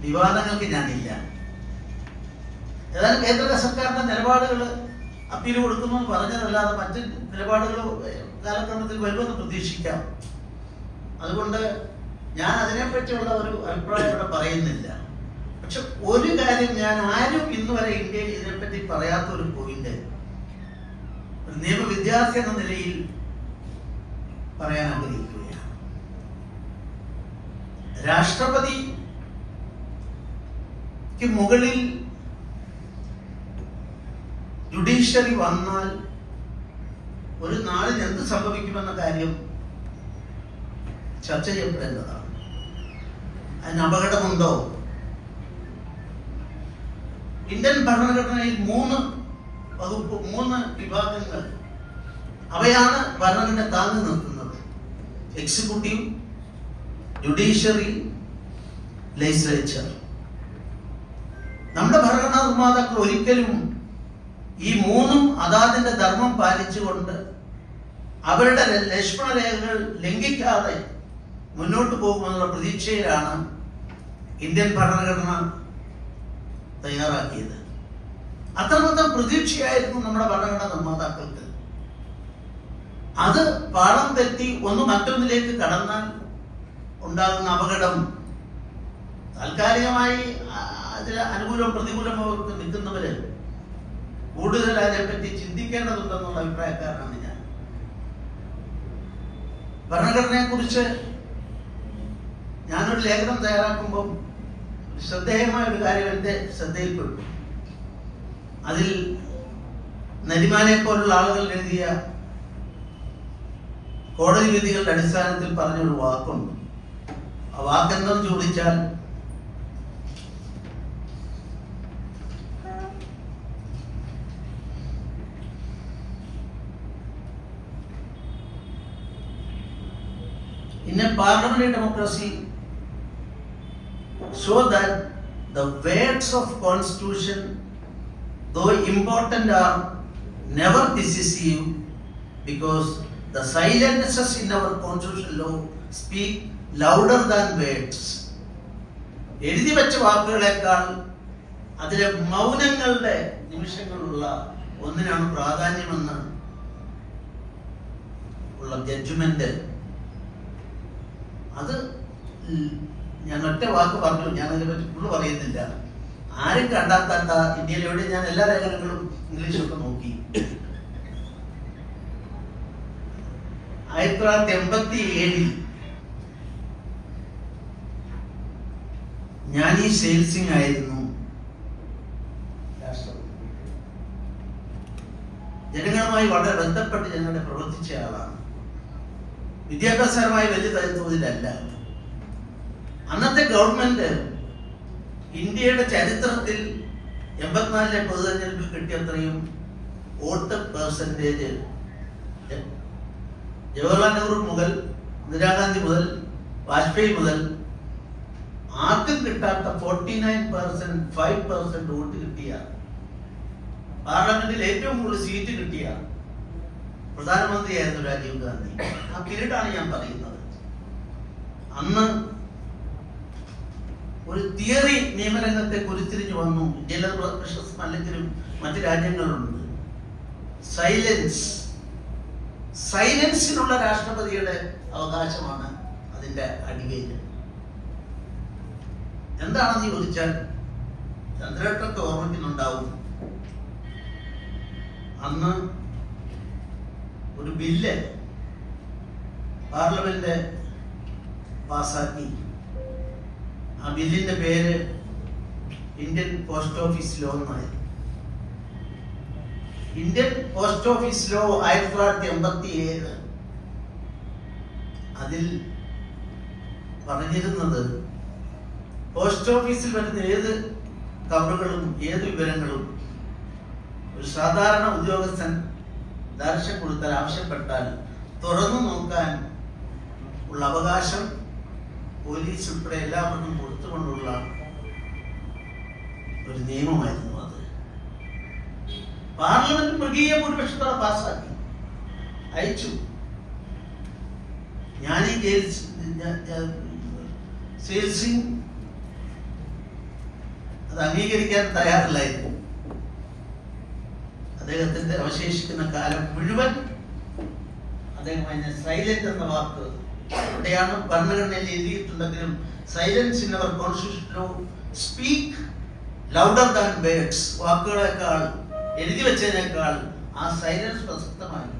വിവാദങ്ങൾക്ക് ഞാനില്ല. ഏതായാലും കേന്ദ്ര സർക്കാരിന്റെ നിലപാടുകൾ അപ്പീൽ കൊടുക്കുന്നു പറഞ്ഞതല്ലാതെ മറ്റ് നിലപാടുകൾ കാലക്രമത്തിൽ വരുമെന്ന് പ്രതീക്ഷിക്കാം. അതുകൊണ്ട് ഞാൻ അതിനെപ്പറ്റിയുള്ള ഒരു അഭിപ്രായം ഇവിടെ പറയുന്നില്ല. പക്ഷെ ഒരു കാര്യം ഞാൻ ആരും ഇന്ന് വരെ ഇന്ത്യയിൽ ഇതിനെപ്പറ്റി പറയാത്ത ഒരു പോയിന്റ് ഒരു നിയമ വിദ്യാർത്ഥി എന്ന നിലയിൽ പറയാൻ ആഗ്രഹിക്കുകയാണ്. രാഷ്ട്രപതിക്ക് മുകളിൽ ജുഡീഷ്യറി വന്നാൽ ഒരു നാളിൽ എന്ത് സംഭവിക്കുമെന്ന കാര്യം ചർച്ച ചെയ്യപ്പെടേണ്ടതാണ്. അതിന് അപകടമുണ്ടോ? ഇന്ത്യൻ ഭരണഘടനയിൽ 3 വകുപ്പ്, 3 വിഭാഗങ്ങൾ, അവയാണ് ഭരണഘടന താങ്ങി നിർത്തുന്നത്. Executive, judiciary, legislature. നമ്മുടെ ഭരണഘടനാ നിർമ്മാതാക്കൾ ഒരിക്കലും ഈ 3ഉം അതാതിന്റെ ധർമ്മം പാലിച്ചുകൊണ്ട് അവരുടെ ലക്ഷ്മണ രേഖകൾ ലംഘിക്കാതെ മുന്നോട്ട് പോകുമെന്നുള്ള പ്രതീക്ഷയിലാണ് ഇന്ത്യൻ ഭരണഘടന തയ്യാറാക്കിയത്. അത്രമാത്രം പ്രതീക്ഷയായിരുന്നു നമ്മുടെ ഭരണഘടനാ നിർമ്മാതാക്കൾക്ക്. അത് പാളം തെറ്റി ഒന്ന് മറ്റൊന്നിലേക്ക് കടന്നാൽ ഉണ്ടാകുന്ന അപകടം താൽക്കാലികമായി അതിൽ അനുകൂലം പ്രതികൂലം അവർക്ക് നിൽക്കുന്നവര് കൂടുതൽ അതിനെപ്പറ്റി ചിന്തിക്കേണ്ടതുണ്ടെന്നുള്ള അഭിപ്രായക്കാരനാണ് ഞാൻ. ഭരണഘടനയെ കുറിച്ച് ഞാനൊരു ലേഖനം തയ്യാറാക്കുമ്പോൾ ശ്രദ്ധേയമായ ഒരു കാര്യം എൻ്റെ ശ്രദ്ധയിൽപ്പെട്ടു. അതിൽ നരിമാനെ പോലുള്ള ആളുകൾ എഴുതിയ കോടതി വിധികളുടെ അടിസ്ഥാനത്തിൽ പറഞ്ഞൊരു വാക്കുണ്ട്. ആ വാക്കെന്തെന്ന് ചോദിച്ചാൽ in a parliamentary democracy so that the words of constitution, though important, are never decisive, because the silences in our constitutional law speak louder than words. എഴുതി വെച്ച വാക്കുകളെക്കാൾ അതിലെ മൗനങ്ങളുടെ നിമിഷങ്ങളുള്ള ഒന്നിനാണ് പ്രാധാന്യമെന്ന് ഉള്ള ജഡ്ജ്മെന്റ്. അത് ഞാൻ ഒറ്റ വാക്ക് പറഞ്ഞു, ഞാൻ അതിനെ പറ്റി ഫുള്ള് പറയുന്നില്ല. ആരും കണ്ടാത്ത ഇന്ത്യയിൽ എവിടെ ഞാൻ എല്ലാ ലേഖനങ്ങളും ഇംഗ്ലീഷൊക്കെ നോക്കി. 1987 ജ്ഞാനി ശൈൽ സിംഗ് ആയിരുന്നു രാഷ്ട്രപതി. ജനങ്ങളുമായി വളരെ ബന്ധപ്പെട്ട് ജനങ്ങളെ പ്രവർത്തിച്ച ആളാണ്. വിദ്യാഭ്യാസപരമായി വലിയ തോതിലല്ല. അന്നത്തെ ഗവൺമെന്റ് ഇന്ത്യയുടെ ചരിത്രത്തിൽ 84 പൊതുതെരഞ്ഞെടുപ്പിൽ കിട്ടിയത്രയും വോട്ട് പെർസെന്റേജ് ജവഹർലാൽ നെഹ്റു മുതൽ ഇന്ദിരാഗാന്ധി മുതൽ വാജ്പേയി മുതൽ ആർക്കും കിട്ടാത്ത 49%, 5% വോട്ട് കിട്ടിയ, പാർലമെന്റിൽ ഏറ്റവും കൂടുതൽ സീറ്റ് കിട്ടിയ പ്രധാനമന്ത്രിയായിരുന്നു രാജീവ് ഗാന്ധി. ആ പീരീഡാണ് ഞാൻ പറയുന്നത്. അന്ന് ഒരു തിയറി നിയമരംഗത്തെ കുറിച്ചിരിഞ്ഞു വന്നു. ഇന്ത്യയിലെ പ്രശസ്തമല്ലെങ്കിലും മറ്റ് രാജ്യങ്ങളുണ്ട്. സൈലൻസിനുള്ള രാഷ്ട്രപതിയുടെ അവകാശമാണ് അതിന്റെ അടിവേര്. എന്താണെന്ന് ചോദിച്ചാൽ ചന്ദ്രേട്ടൊക്കെ ഓർമ്മിക്കുന്നുണ്ടാവും. അന്ന് ഒരു ബില്ല് പാർലമെന്റ് പാസാക്കി. ആ ബില്ലിന്റെ പേര് ഇന്ത്യൻ പോസ്റ്റ് ഓഫീസ് ലോ എന്നായിരുന്നു. Indian post office law 1987. അതിൽ പറഞ്ഞിരുന്നത് പോസ്റ്റ് ഓഫീസിൽ വരുന്ന ഏത് കവറുകളും ഏത് വിവരങ്ങളും ഒരു സാധാരണ ഉദ്യോഗസ്ഥൻ ദർശനം കൊടുത്താൽ ആവശ്യപ്പെട്ടാൽ തുറന്നു നോക്കാൻ ഉള്ള അവകാശം പോലീസ് ഉൾപ്പെടെ എല്ലാവർക്കും കൊടുത്തുകൊണ്ടുള്ള ഒരു നിയമമായിരുന്നു അത്. പാർലമെന്റ് മൃഗീയ ഭൂരിപക്ഷത്തോടെ പാസ്സാക്കി അയച്ചു. ജ്ഞാനി ശൈൽ സിംഗ് അത് അംഗീകരിക്കാൻ തയ്യാറില്ലായിരുന്നു. അദ്ദേഹത്തിന്റെ അവശേഷിക്കുന്ന കാലം മുഴുവൻ അദ്ദേഹം അതിനെ സൈലന്റ് എന്ന വാക്ക് അവിടെയാണ് ഭരണഘടനയിൽ എഴുതിയിട്ടുണ്ടെങ്കിലും silence in our constitution speak louder than words, വാക്കുകളെക്കാൾ എഴുതി വെച്ചതിനേക്കാൾ ആ സൈലൻസ് പ്രസക്തമായി.